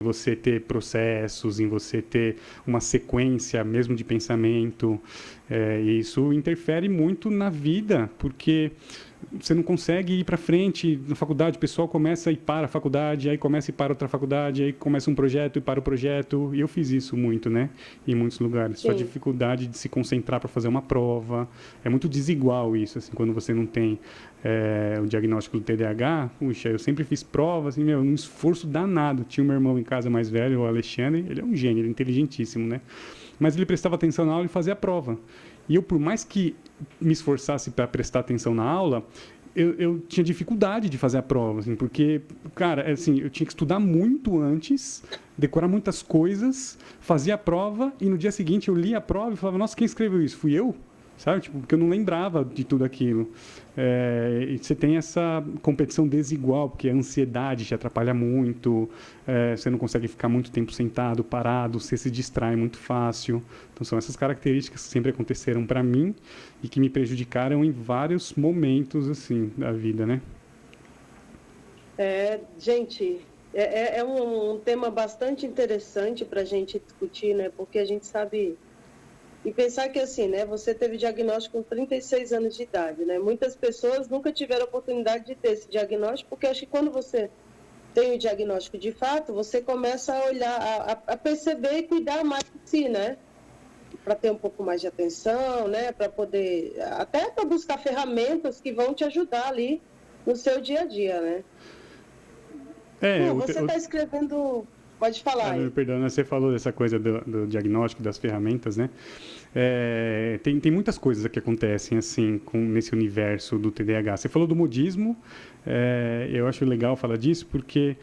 você ter processos, em você ter uma sequência mesmo de pensamento. E isso interfere muito na vida, porque você não consegue ir para frente na faculdade, o pessoal começa a ir para a faculdade, aí começa a ir para outra faculdade, aí começa um projeto e para o projeto, e eu fiz isso muito, né, em muitos lugares. Só a Sim. dificuldade de se concentrar para fazer uma prova, é muito desigual isso, assim, quando você não tem o diagnóstico do TDAH, puxa, eu sempre fiz provas, assim, um esforço danado. Tinha o meu irmão em casa mais velho, o Alexandre, ele é um gênio, ele é inteligentíssimo, né, mas ele prestava atenção na aula e fazia a prova. E eu, por mais que me esforçasse para prestar atenção na aula, eu tinha dificuldade de fazer a prova, assim, porque, cara, assim, eu tinha que estudar muito antes, decorar muitas coisas, fazia a prova e no dia seguinte eu lia a prova e falava, nossa, quem escreveu isso? Fui eu? Sabe? Tipo, porque eu não lembrava de tudo aquilo. E você tem essa competição desigual, porque a ansiedade te atrapalha muito, você não consegue ficar muito tempo sentado, parado, você se distrai muito fácil. Então, são essas características que sempre aconteceram para mim e que me prejudicaram em vários momentos, assim, da vida, né? Gente, é um tema bastante interessante para a gente discutir, né? Porque a gente sabe. E pensar que, assim, né? Você teve diagnóstico com 36 anos de idade, né? Muitas pessoas nunca tiveram a oportunidade de ter esse diagnóstico, porque acho que quando você tem o diagnóstico de fato, você começa a olhar, a perceber e cuidar mais de si, né? Para ter um pouco mais de atenção, né? Para poder, até para buscar ferramentas que vão te ajudar ali no seu dia a dia, né? É, Você está escrevendo, pode falar aí. perdão, né, você falou dessa coisa do diagnóstico, das ferramentas, né? Tem muitas coisas que acontecem assim nesse universo do TDAH. Você falou do modismo, eu acho legal falar disso porque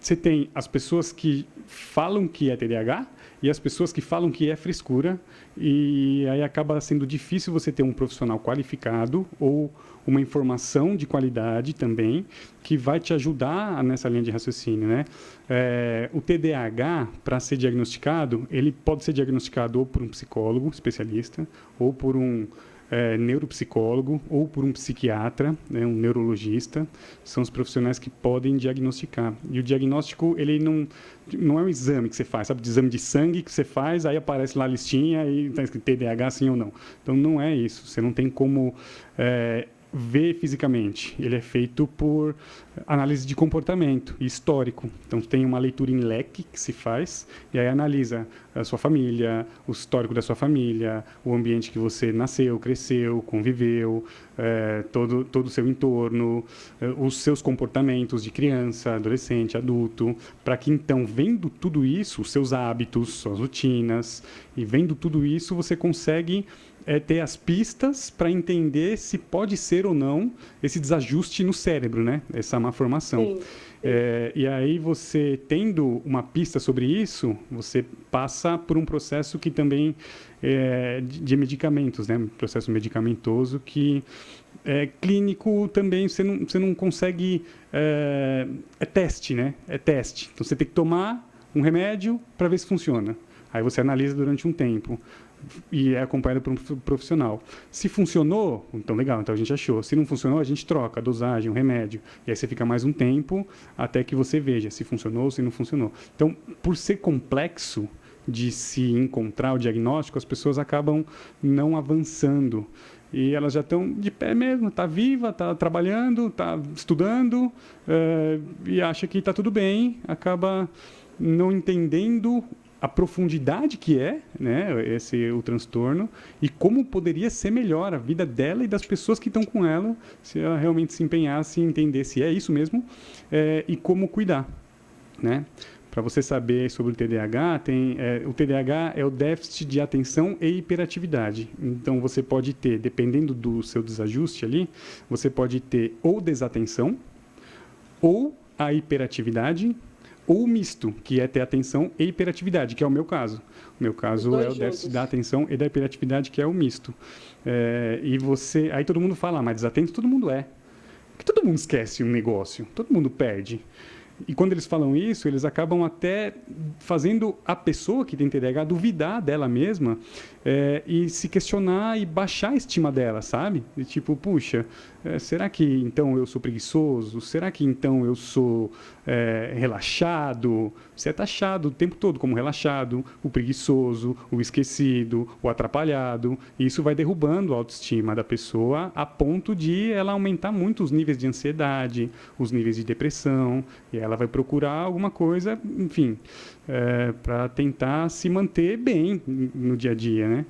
você tem as pessoas que falam que é TDAH e as pessoas que falam que é frescura, e aí acaba sendo difícil você ter um profissional qualificado ou uma informação de qualidade também que vai te ajudar nessa linha de raciocínio, né? O TDAH, para ser diagnosticado, ele pode ser diagnosticado ou por um psicólogo especialista ou por um neuropsicólogo ou por um psiquiatra, né, um neurologista. São os profissionais que podem diagnosticar. E o diagnóstico, ele não é um exame que você faz, sabe? De exame de sangue que você faz, aí aparece lá a listinha e está escrito TDAH sim ou não. Então, não é isso. Você não tem como ver fisicamente. Ele é feito por análise de comportamento e histórico. Então, tem uma leitura em leque que se faz e aí analisa a sua família, o histórico da sua família, o ambiente que você nasceu, cresceu, conviveu, todo o seu entorno, os seus comportamentos de criança, adolescente, adulto, para que então, vendo tudo isso, os seus hábitos, suas rotinas, e vendo tudo isso, você consegue ter as pistas para entender se pode ser ou não esse desajuste no cérebro, né? Essa má formação. Sim, sim. E aí você tendo uma pista sobre isso, você passa por um processo que também de medicamentos, né? Um processo medicamentoso que clínico também você não consegue teste, né? É teste. Então você tem que tomar um remédio para ver se funciona. Aí você analisa durante um tempo e é acompanhado por um profissional. Se funcionou, então legal, então a gente achou. Se não funcionou, a gente troca a dosagem, o remédio. E aí você fica mais um tempo até que você veja se funcionou ou se não funcionou. Então, por ser complexo de se encontrar o diagnóstico, as pessoas acabam não avançando. E elas já estão de pé mesmo, está viva, está trabalhando, está estudando, e acha que está tudo bem, acaba não entendendo a profundidade que é, né, o transtorno e como poderia ser melhor a vida dela e das pessoas que estão com ela se ela realmente se empenhasse em entender se é isso mesmo e como cuidar, né? Para você saber sobre o TDAH, o TDAH é o déficit de atenção e hiperatividade. Então, você pode ter, dependendo do seu desajuste ali, você pode ter ou desatenção, ou a hiperatividade, ou o misto, que é ter atenção e hiperatividade, que é o meu caso. O meu Os caso é dois o déficit da juntos. atenção e da hiperatividade, que é o misto. Aí todo mundo fala, mas desatento todo mundo é. Porque todo mundo esquece um negócio, todo mundo perde. E quando eles falam isso, eles acabam até fazendo a pessoa que tem TDAH duvidar dela mesma e se questionar e baixar a estima dela, sabe? De tipo, puxa, será que então eu sou preguiçoso? Será que então eu sou relaxado? Você é taxado o tempo todo como relaxado, o preguiçoso, o esquecido, o atrapalhado. E isso vai derrubando a autoestima da pessoa a ponto de ela aumentar muito os níveis de ansiedade, os níveis de depressão, e ela vai procurar alguma coisa, enfim, para tentar se manter bem no dia a dia, né?